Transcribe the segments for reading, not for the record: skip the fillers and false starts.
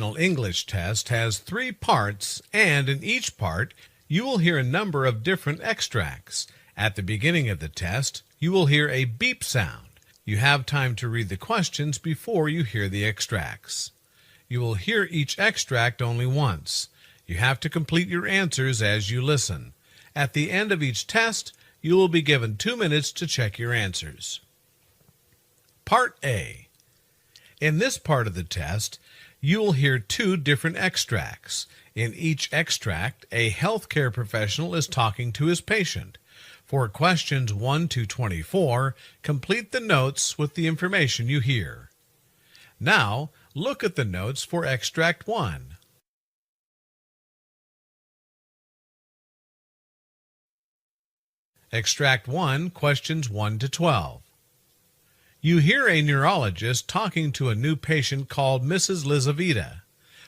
English test has 3 parts, and in each part, you will hear a number of different extracts. At the beginning of the test, you will hear a beep sound. You have time to read the questions before you hear the extracts. You will hear each extract only once. You have to complete your answers as you listen. At the end of each test, you will be given 2 minutes to check your answers. Part A. In this part of the test, you will hear 2 different extracts. In each extract, a healthcare professional is talking to his patient. For questions 1 to 24, complete the notes with the information you hear. Now, look at the notes for Extract 1. Extract 1, questions 1 to 12. You hear a neurologist talking to a new patient called Mrs. Lizaveta.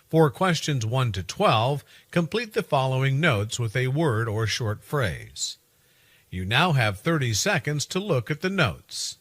For questions 1 to 12, complete the following notes with a word or short phrase. You now have 30 seconds to look at the notes.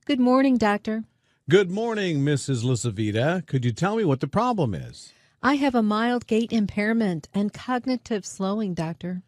Good morning, doctor. Good morning, Mrs. Lizaveta. Could you tell me what the problem is? I have a mild gait impairment and cognitive slowing, doctor.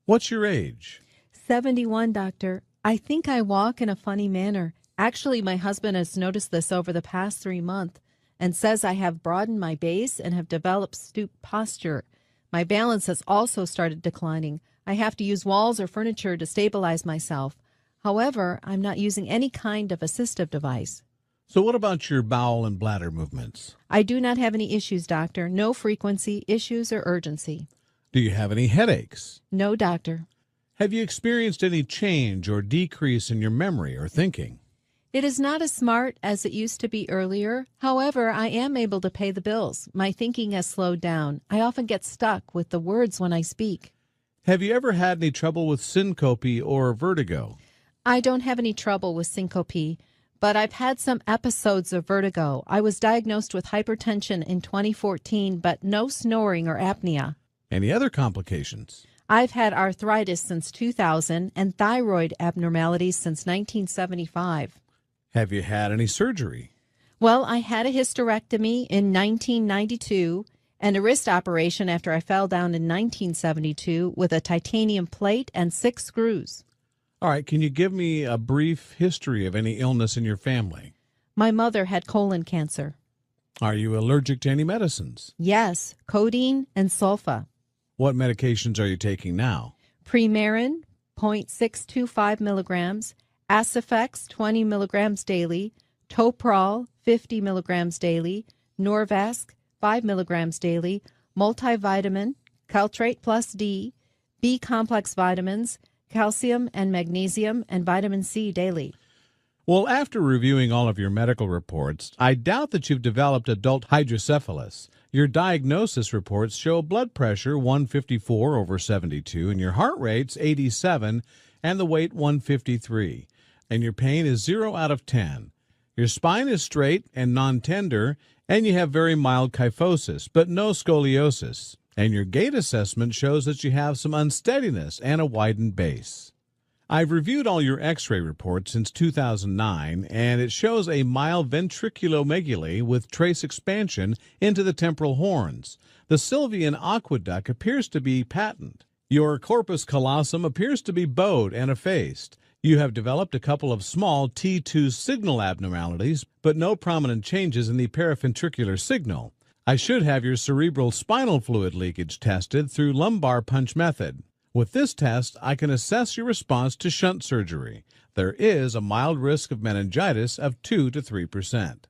What's your age? 71, doctor. I think I walk in a funny manner. Actually, my husband has noticed this over the past 3 months and says I have broadened my base and have developed stoop posture. My balance has also started declining. I have to use walls or furniture to stabilize myself. However, I'm not using any kind of assistive device. So what about your bowel and bladder movements? I do not have any issues, doctor. No frequency, issues, or urgency. Do you have any headaches? No, doctor. Have you experienced any change or decrease in your memory or thinking? It is not as smart as it used to be earlier. However, I am able to pay the bills. My thinking has slowed down. I often get stuck with the words when I speak. Have you ever had any trouble with syncope or vertigo? I don't have any trouble with syncope, but I've had some episodes of vertigo. I was diagnosed with hypertension in 2014, but no snoring or apnea. Any other complications? I've had arthritis since 2000 and thyroid abnormalities since 1975. Have you had any surgery? Well, I had a hysterectomy in 1992 and a wrist operation after I fell down in 1972 with a titanium plate and 6 screws. All right, can you give me a brief history of any illness in your family? My mother had colon cancer. Are you allergic to any medicines? Yes, codeine and sulfa. What medications are you taking now? Premarin, 0.625 milligrams, Acifex, 20 milligrams daily, Toprol, 50 milligrams daily, Norvasc, 5 milligrams daily, multivitamin, Caltrate plus D, B-complex vitamins, calcium and magnesium, and vitamin C daily. Well, after reviewing all of your medical reports, I doubt that you've developed adult hydrocephalus. Your diagnosis reports show blood pressure 154/72, and your heart rate's 87, and the weight 153. And your pain is 0 out of 10. Your spine is straight and non-tender, and you have very mild kyphosis, but no scoliosis. And your gait assessment shows that you have some unsteadiness and a widened base. I've reviewed all your x-ray reports since 2009, and it shows a mild ventriculomegaly with trace expansion into the temporal horns. The Sylvian aqueduct appears to be patent. Your corpus callosum appears to be bowed and effaced. You have developed a couple of small T2 signal abnormalities, but no prominent changes in the paraventricular signal. I should have your cerebral spinal fluid leakage tested through lumbar punch method. With this test, I can assess your response to shunt surgery. There is a mild risk of meningitis of 2 to 3%.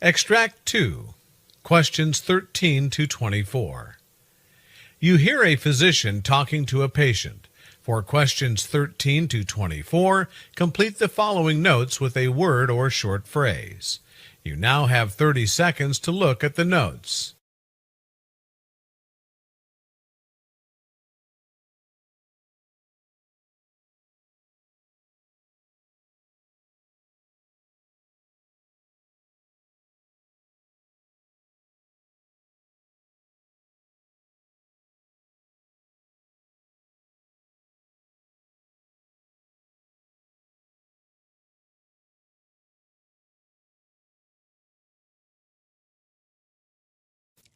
Extract 2, questions 13 to 24. You hear a physician talking to a patient. For questions 13 to 24, complete the following notes with a word or short phrase. You now have 30 seconds to look at the notes.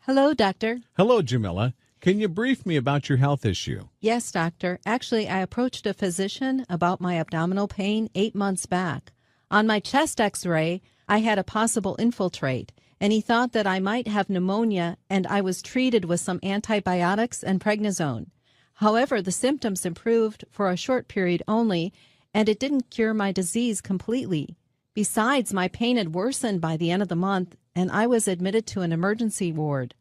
Hello, doctor. Hello, Jamila. Can you brief me about your health issue? Yes, doctor. Actually, I approached a physician about my abdominal pain 8 months back. On my chest x-ray, I had a possible infiltrate, and he thought that I might have pneumonia, and I was treated with some antibiotics and prednisone. However, the symptoms improved for a short period only, and it didn't cure my disease completely. Besides, my pain had worsened by the end of the month, and I was admitted to an emergency ward.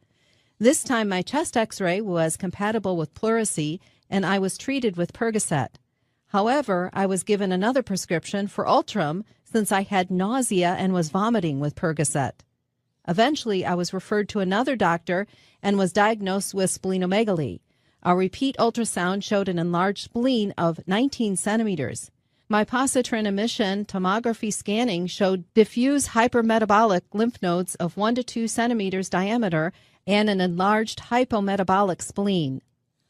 This time my chest x-ray was compatible with pleurisy, and I was treated with Percocet. However, I was given another prescription for Ultram since I had nausea and was vomiting with Percocet. Eventually, I was referred to another doctor and was diagnosed with splenomegaly. A repeat ultrasound showed an enlarged spleen of 19 centimeters. My positron emission tomography scanning showed diffuse hypermetabolic lymph nodes of 1 to 2 centimeters diameter and an enlarged hypometabolic spleen.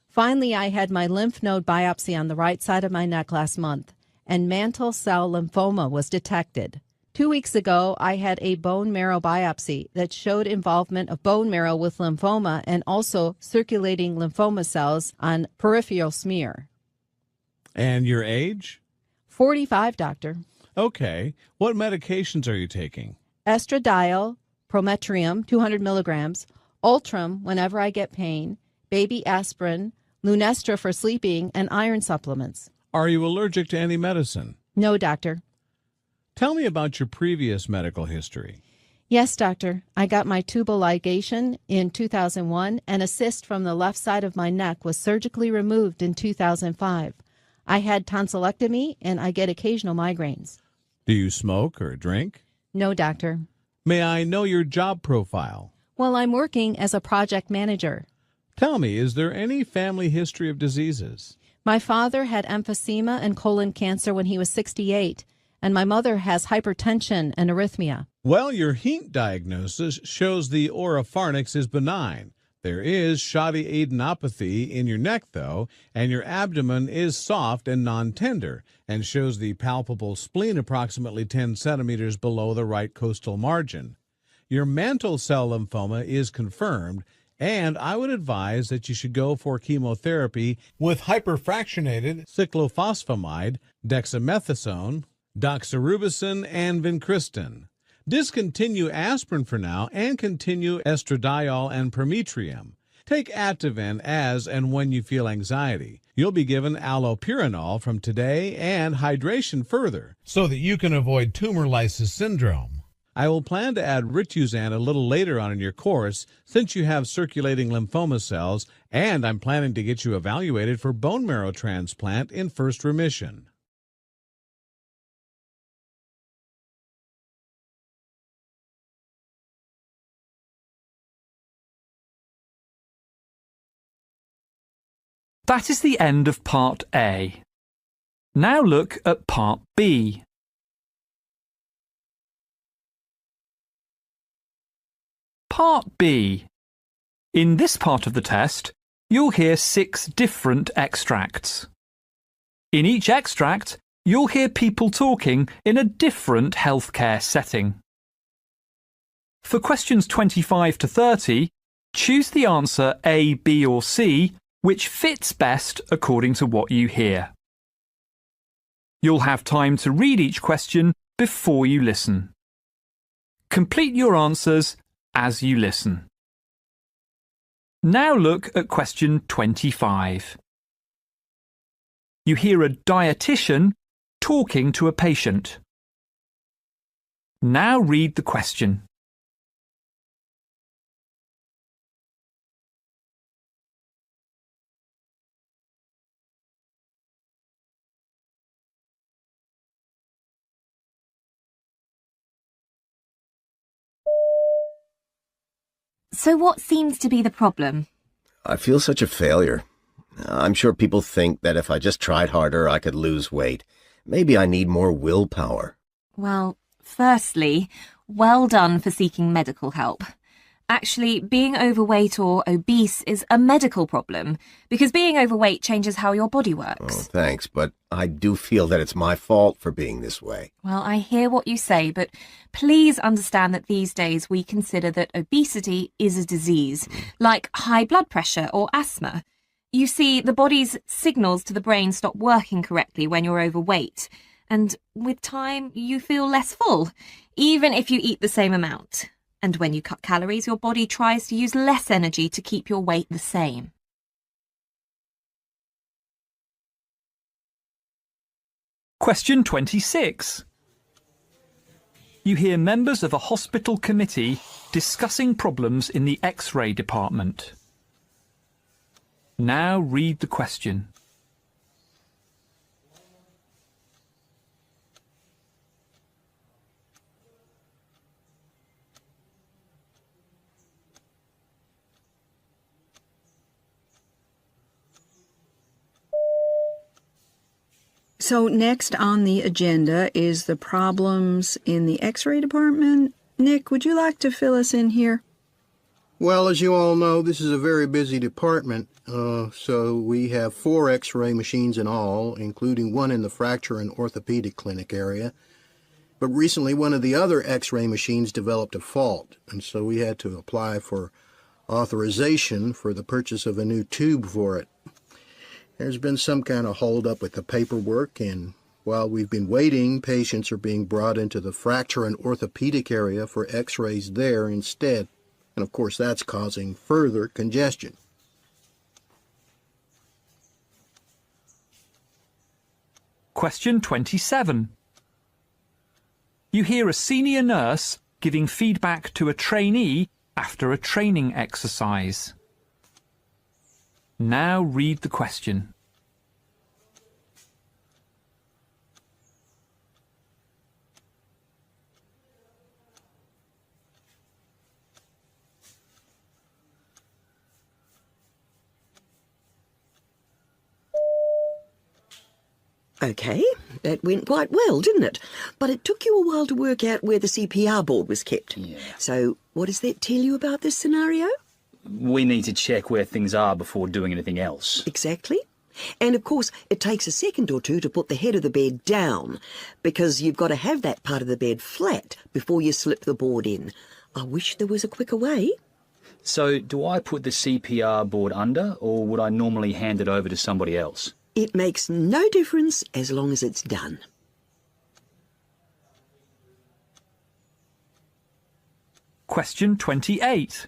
Finally, I had my lymph node biopsy on the right side of my neck last month, and mantle cell lymphoma was detected. 2 weeks ago, I had a bone marrow biopsy that showed involvement of bone marrow with lymphoma and also circulating lymphoma cells on peripheral smear. And your age? 45, doctor. Okay. What medications are you taking? Estradiol, prometrium, 200 milligrams, Ultram whenever I get pain, baby aspirin, Lunestra for sleeping, and iron supplements. Are you allergic to any medicine? No, doctor. Tell me about your previous medical history. Yes, doctor. I got my tubal ligation in 2001, and a cyst from the left side of my neck was surgically removed in 2005. I had tonsillectomy, and I get occasional migraines. Do you smoke or drink? No, doctor. May I know your job profile? Well, I'm working as a project manager. Tell me, is there any family history of diseases? My father had emphysema and colon cancer when he was 68, and my mother has hypertension and arrhythmia. Well, your heat diagnosis shows the oropharynx is benign. There is shoddy adenopathy in your neck, though, and your abdomen is soft and non-tender and shows the palpable spleen approximately 10 centimeters below the right costal margin. Your mantle cell lymphoma is confirmed, and I would advise that you should go for chemotherapy with hyperfractionated cyclophosphamide, dexamethasone, doxorubicin, and vincristine. Discontinue aspirin for now and continue estradiol and prometrium. Take Ativan as and when you feel anxiety. You'll be given allopurinol from today and hydration further so that you can avoid tumor lysis syndrome. I will plan to add Rituzan a little later on in your course since you have circulating lymphoma cells, and I'm planning to get you evaluated for bone marrow transplant in first remission. That is the end of Part A. Now look at Part B. Part B. In this part of the test, you'll hear 6 different extracts. In each extract, you'll hear people talking in a different healthcare setting. For questions 25 to 30, choose the answer A, B or C which fits best according to what you hear. You'll have time to read each question before you listen. Complete your answers as you listen. Now look at question 25. You hear a dietitian talking to a patient. Now read the question. So what seems to be the problem? I feel such a failure. I'm sure people think that if I just tried harder, I could lose weight. Maybe I need more willpower. Well, firstly, well done for seeking medical help. Actually, being overweight or obese is a medical problem because being overweight changes how your body works. Oh, thanks, but I do feel that it's my fault for being this way. Well, I hear what you say, but please understand that these days we consider that obesity is a disease, like high blood pressure or asthma. You see, the body's signals to the brain stop working correctly when you're overweight, and with time you feel less full, even if you eat the same amount. And when you cut calories, your body tries to use less energy to keep your weight the same. Question 26. You hear members of a hospital committee discussing problems in the X-ray department. Now read the question. So next on the agenda is the problems in the X-ray department. Nick, would you like to fill us in here? Well, as you all know, this is a very busy department, so we have 4 X-ray machines in all, including one in the fracture and orthopedic clinic area. But recently, one of the other X-ray machines developed a fault, and so we had to apply for authorization for the purchase of a new tube for it. There's been some kind of hold-up with the paperwork, and while we've been waiting, patients are being brought into the fracture and orthopedic area for X-rays there instead. And of course, that's causing further congestion. Question 27. You hear a senior nurse giving feedback to a trainee after a training exercise. Now read the question. OK, that went quite well, didn't it? But it took you a while to work out where the CPR board was kept. Yeah. So what does that tell you about this scenario? We need to check where things are before doing anything else. Exactly. And of course, it takes a second or two to put the head of the bed down, because you've got to have that part of the bed flat before you slip the board in. I wish there was a quicker way. So do I put the CPR board under, or would I normally hand it over to somebody else? It makes no difference as long as it's done. Question 28.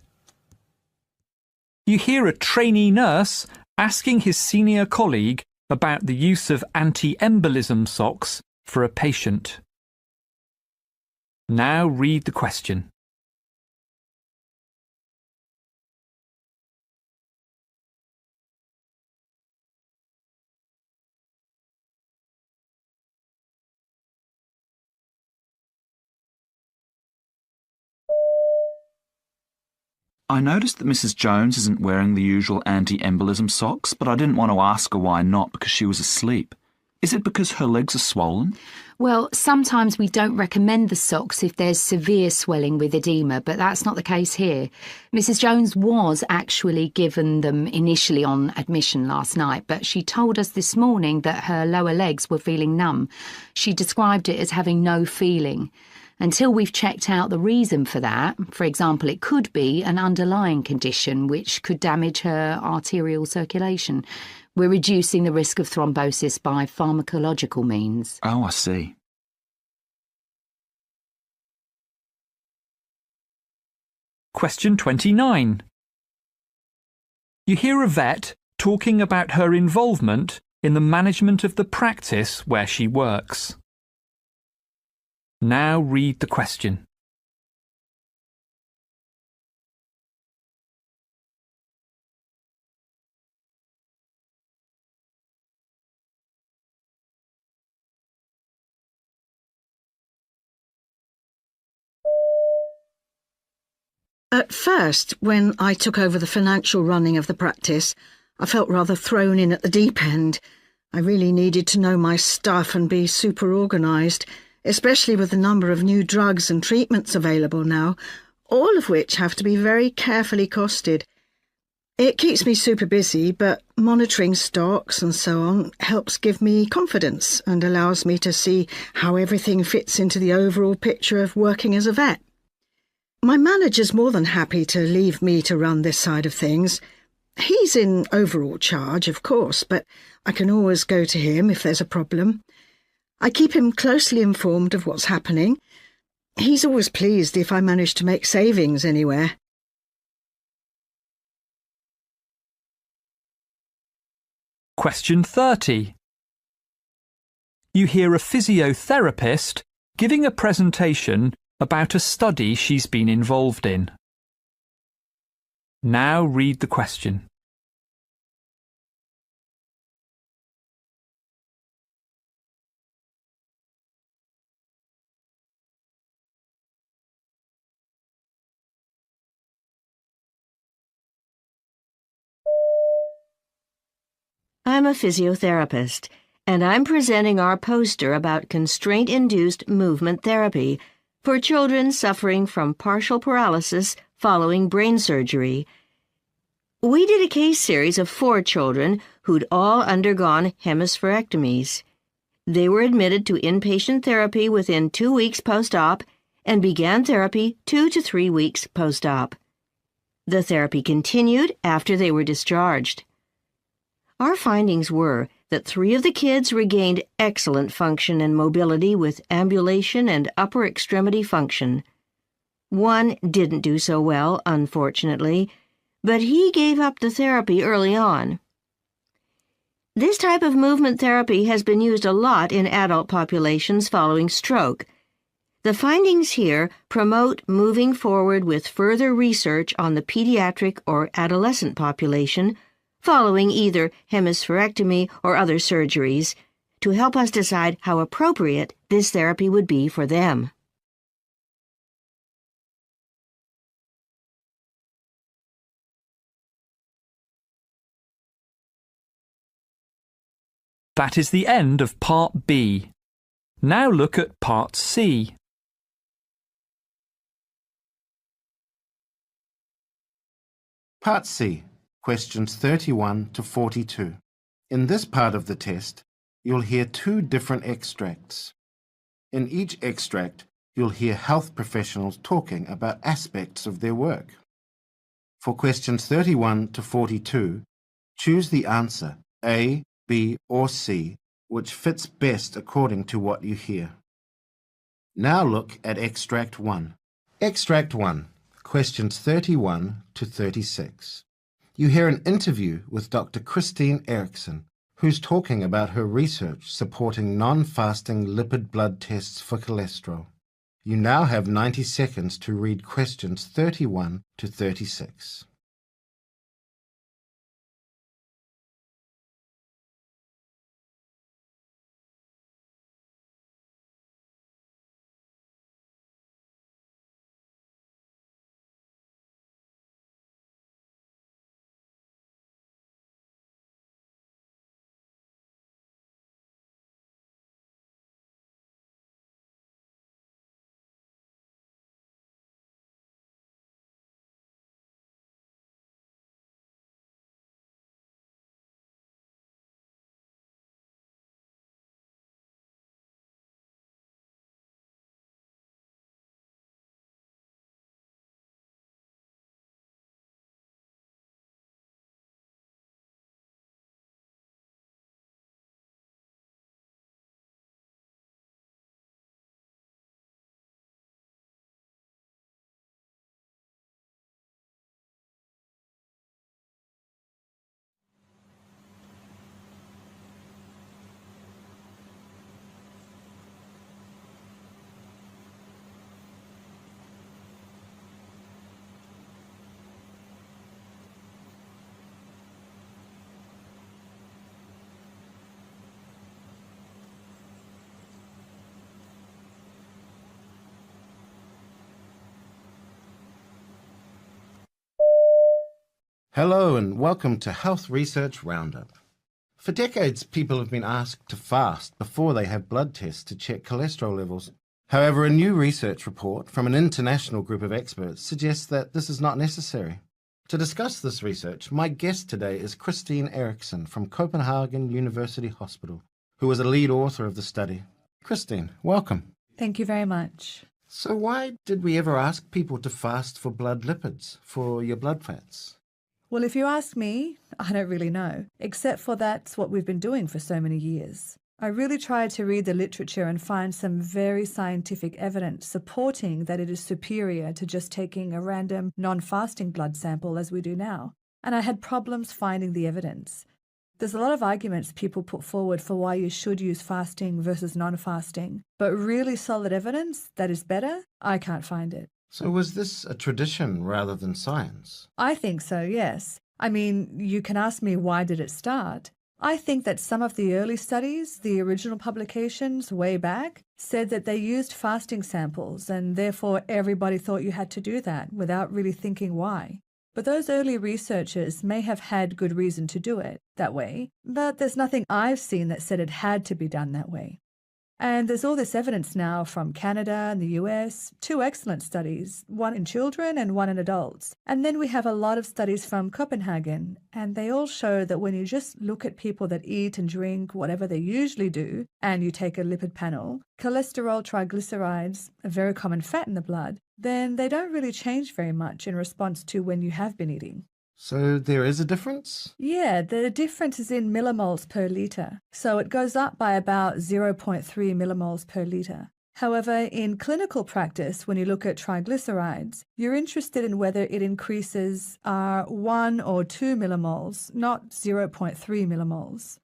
You hear a trainee nurse asking his senior colleague about the use of anti-embolism socks for a patient. Now read the question. I noticed that Mrs. Jones isn't wearing the usual anti-embolism socks, but I didn't want to ask her why not because she was asleep. Is it because her legs are swollen? Well, sometimes we don't recommend the socks if there's severe swelling with edema, but that's not the case here. Mrs. Jones was actually given them initially on admission last night, but she told us this morning that her lower legs were feeling numb. She described it as having no feeling. Until we've checked out the reason for that, for example, it could be an underlying condition which could damage her arterial circulation. We're reducing the risk of thrombosis by pharmacological means. Oh, I see. Question 29. You hear a vet talking about her involvement in the management of the practice where she works. Now read the question. At first, when I took over the financial running of the practice, I felt rather thrown in at the deep end. I really needed to know my stuff and be super organised, especially with the number of new drugs and treatments available now, all of which have to be very carefully costed. It keeps me super busy, but monitoring stocks and so on helps give me confidence and allows me to see how everything fits into the overall picture of working as a vet. My manager's more than happy to leave me to run this side of things. He's in overall charge, of course, but I can always go to him if there's a problem. I keep him closely informed of what's happening. He's always pleased if I manage to make savings anywhere. Question 30. You hear a physiotherapist giving a presentation about a study she's been involved in. Now read the question. I'm a physiotherapist, and I'm presenting our poster about constraint-induced movement therapy for children suffering from partial paralysis following brain surgery. We did a case series of 4 children who'd all undergone hemispherectomies. They were admitted to inpatient therapy within 2 weeks post-op and began therapy 2 to 3 weeks post-op. The therapy continued after they were discharged. Our findings were that 3 of the kids regained excellent function and mobility with ambulation and upper extremity function. 1 didn't do so well, unfortunately, but he gave up the therapy early on. This type of movement therapy has been used a lot in adult populations following stroke. The findings here promote moving forward with further research on the pediatric or adolescent population following either hemispherectomy or other surgeries, to help us decide how appropriate this therapy would be for them. That is the end of Part B. Now look at Part C. Part C. Questions 31 to 42. In this part of the test, you'll hear 2 different extracts. In each extract, you'll hear health professionals talking about aspects of their work. For questions 31 to 42, choose the answer A, B, or C, which fits best according to what you hear. Now look at Extract 1. Extract 1, questions 31 to 36. You hear an interview with Dr. Christine Erickson, who's talking about her research supporting non-fasting lipid blood tests for cholesterol. You now have 90 seconds to read questions 31 to 36. Hello and welcome to Health Research Roundup. For decades, people have been asked to fast before they have blood tests to check cholesterol levels. However, a new research report from an international group of experts suggests that this is not necessary. To discuss this research, my guest today is Christine Eriksson from Copenhagen University Hospital, who was a lead author of the study. Christine, welcome. Thank you very much. So why did we ever ask people to fast for blood lipids, for your blood fats? Well, if you ask me, I don't really know, except for that's what we've been doing for so many years. I really tried to read the literature and find some very scientific evidence supporting that it is superior to just taking a random non-fasting blood sample as we do now. And I had problems finding the evidence. There's a lot of arguments people put forward for why you should use fasting versus non-fasting, but really solid evidence that is better, I can't find it. So was this a tradition rather than science? I think so, yes. I mean, you can ask me why did it start? I think that some of the early studies, the original publications way back, said that they used fasting samples and therefore everybody thought you had to do that without really thinking why. But those early researchers may have had good reason to do it that way, but there's nothing I've seen that said it had to be done that way. And there's all this evidence now from Canada and the US, 2 excellent studies, one in children and one in adults. And then we have a lot of studies from Copenhagen, and they all show that when you just look at people that eat and drink whatever they usually do, and you take a lipid panel, cholesterol, triglycerides, a very common fat in the blood, then they don't really change very much in response to when you have been eating. So there is a difference? Yeah, the difference is in millimoles per litre. So it goes up by about 0.3 millimoles per litre. However, in clinical practice, when you look at triglycerides, you're interested in whether it increases 1 or 2 millimoles, not 0.3 millimoles.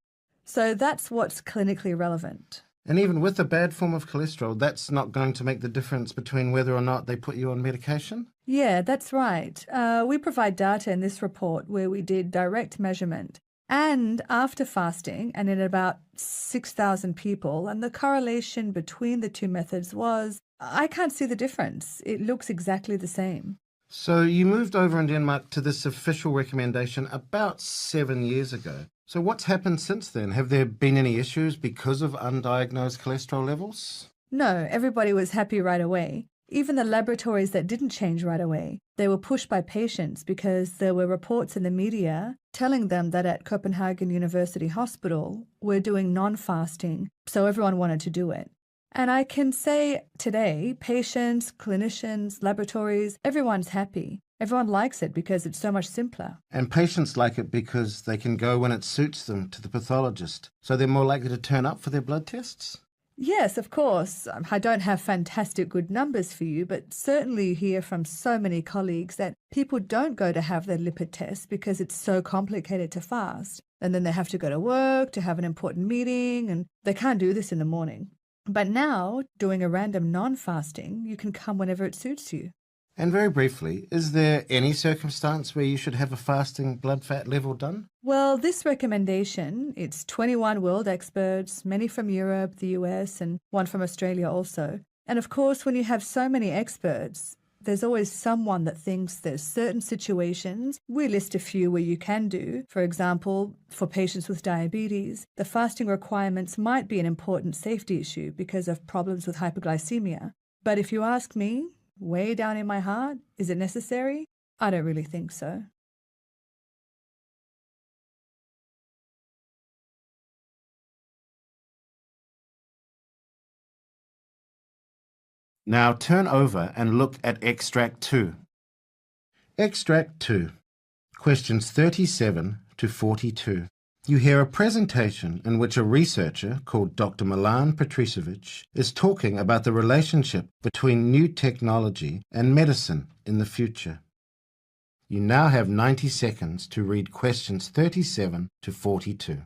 So that's what's clinically relevant. And even with a bad form of cholesterol, that's not going to make the difference between whether or not they put you on medication? Yeah, that's right. We provide data in this report where we did direct measurement and after fasting and in about 6,000 people, and the correlation between the two methods was, I can't see the difference. It looks exactly the same. So you moved over in Denmark to this official recommendation about 7 years ago. So what's happened since then? Have there been any issues because of undiagnosed cholesterol levels? No, everybody was happy right away. Even the laboratories that didn't change right away, they were pushed by patients because there were reports in the media telling them that at Copenhagen University Hospital, we're doing non-fasting, so everyone wanted to do it. And I can say today, patients, clinicians, laboratories, everyone's happy. Everyone likes it because it's so much simpler. And patients like it because they can go when it suits them to the pathologist, so they're more likely to turn up for their blood tests? Yes, of course. I don't have fantastic good numbers for you, but certainly you hear from so many colleagues that people don't go to have their lipid test because it's so complicated to fast. And then they have to go to work, to have an important meeting, and they can't do this in the morning. But now, doing a random non-fasting, you can come whenever it suits you. And very briefly, is there any circumstance where you should have a fasting blood fat level done? Well, this recommendation, it's 21 world experts, many from Europe, the US, and one from Australia also. And of course, when you have so many experts, there's always someone that thinks there's certain situations. We list a few where you can do. For example, for patients with diabetes, the fasting requirements might be an important safety issue because of problems with hypoglycemia. But if you ask me, way down in my heart, is it necessary? I don't really think so. Now turn over and look at Extract 2. Extract 2, questions 37 to 42. You hear a presentation in which a researcher called Dr. Milan Petricevic is talking about the relationship between new technology and medicine in the future. You now have 90 seconds to read questions 37 to 42.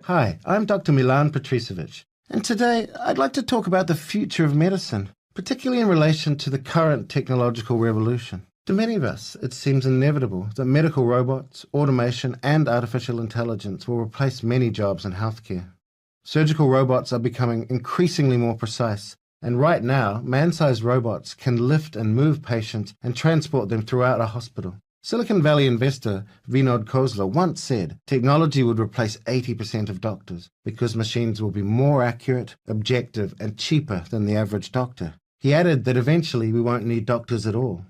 Hi, I'm Dr. Milan Petricevic, and today I'd like to talk about the future of medicine, particularly in relation to the current technological revolution. To many of us, it seems inevitable that medical robots, automation, and artificial intelligence will replace many jobs in healthcare. Surgical robots are becoming increasingly more precise, and right now, man-sized robots can lift and move patients and transport them throughout a hospital. Silicon Valley investor Vinod Khosla once said technology would replace 80% of doctors because machines will be more accurate, objective, and cheaper than the average doctor. He added that eventually we won't need doctors at all.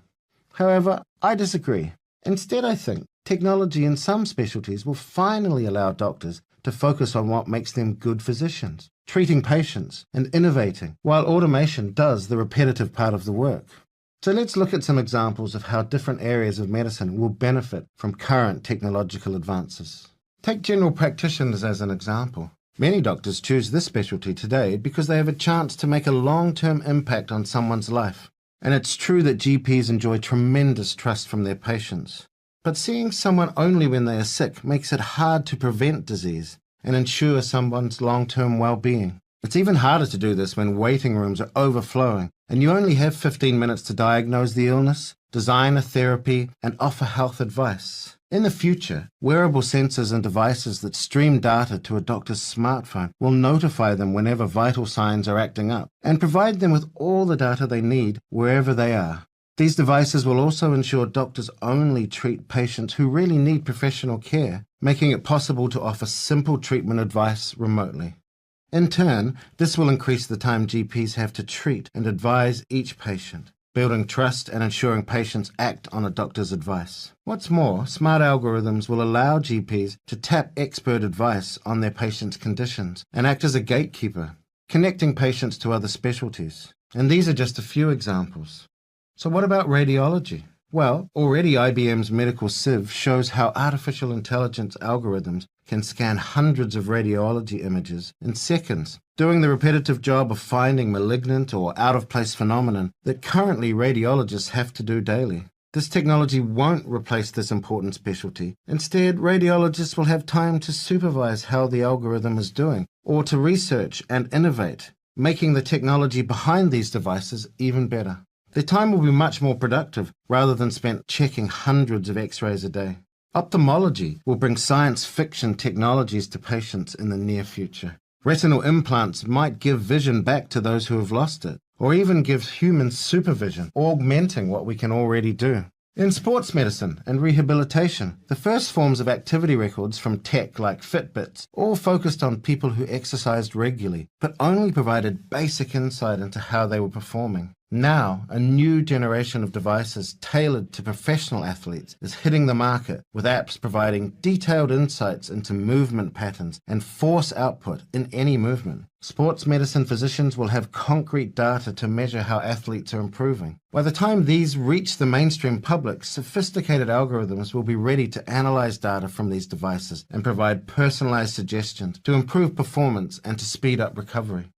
However, I disagree. Instead, I think technology in some specialties will finally allow doctors to focus on what makes them good physicians, treating patients and innovating, while automation does the repetitive part of the work. So let's look at some examples of how different areas of medicine will benefit from current technological advances. Take general practitioners as an example. Many doctors choose this specialty today because they have a chance to make a long-term impact on someone's life. And it's true that GPs enjoy tremendous trust from their patients. But seeing someone only when they are sick makes it hard to prevent disease and ensure someone's long-term well-being. It's even harder to do this when waiting rooms are overflowing and you only have 15 minutes to diagnose the illness, design a therapy, and offer health advice. In the future, wearable sensors and devices that stream data to a doctor's smartphone will notify them whenever vital signs are acting up and provide them with all the data they need wherever they are. These devices will also ensure doctors only treat patients who really need professional care, making it possible to offer simple treatment advice remotely. In turn, this will increase the time GPs have to treat and advise each patient, building trust and ensuring patients act on a doctor's advice. What's more, smart algorithms will allow GPs to tap expert advice on their patients' conditions and act as a gatekeeper, connecting patients to other specialties. And these are just a few examples. So what about radiology? Well, already IBM's medical sieve shows how artificial intelligence algorithms can scan hundreds of radiology images in seconds, doing the repetitive job of finding malignant or out-of-place phenomenon that currently radiologists have to do daily. This technology won't replace this important specialty. Instead, radiologists will have time to supervise how the algorithm is doing, or to research and innovate, making the technology behind these devices even better. Their time will be much more productive rather than spent checking hundreds of x-rays a day. Ophthalmology will bring science fiction technologies to patients in the near future. Retinal implants might give vision back to those who have lost it, or even give human supervision, augmenting what we can already do. In sports medicine and rehabilitation, the first forms of activity records from tech like Fitbits all focused on people who exercised regularly, but only provided basic insight into how they were performing. Now, a new generation of devices tailored to professional athletes is hitting the market, with apps providing detailed insights into movement patterns and force output in any movement. Sports medicine physicians will have concrete data to measure how athletes are improving. By the time these reach the mainstream public, sophisticated algorithms will be ready to analyze data from these devices and provide personalized suggestions to improve performance and to speed up recovery.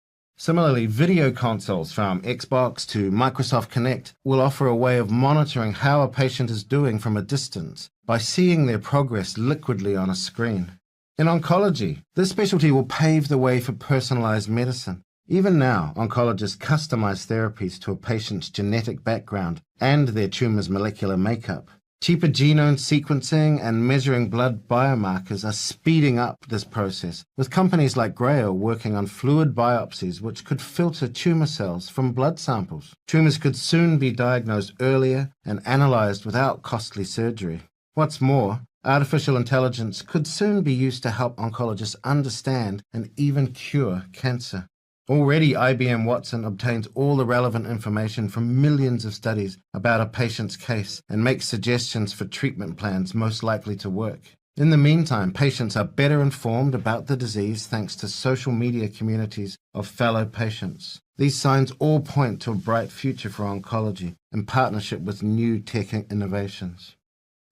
Similarly, video consoles from Xbox to Microsoft Kinect will offer a way of monitoring how a patient is doing from a distance by seeing their progress liquidly on a screen. In oncology, this specialty will pave the way for personalized medicine. Even now, oncologists customize therapies to a patient's genetic background and their tumor's molecular makeup. Cheaper genome sequencing and measuring blood biomarkers are speeding up this process, with companies like Grail working on fluid biopsies which could filter tumor cells from blood samples. Tumors could soon be diagnosed earlier and analyzed without costly surgery. What's more, artificial intelligence could soon be used to help oncologists understand and even cure cancer. Already, IBM Watson obtains all the relevant information from millions of studies about a patient's case and makes suggestions for treatment plans most likely to work. In the meantime, patients are better informed about the disease thanks to social media communities of fellow patients. These signs all point to a bright future for oncology in partnership with new tech innovations.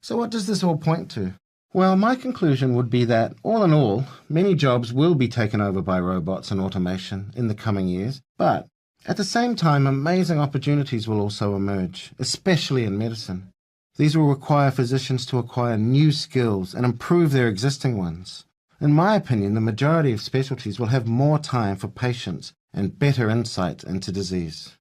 So what does this all point to? Well, my conclusion would be that, all in all, many jobs will be taken over by robots and automation in the coming years, but at the same time, amazing opportunities will also emerge, especially in medicine. These will require physicians to acquire new skills and improve their existing ones. In my opinion, the majority of specialties will have more time for patients and better insight into disease.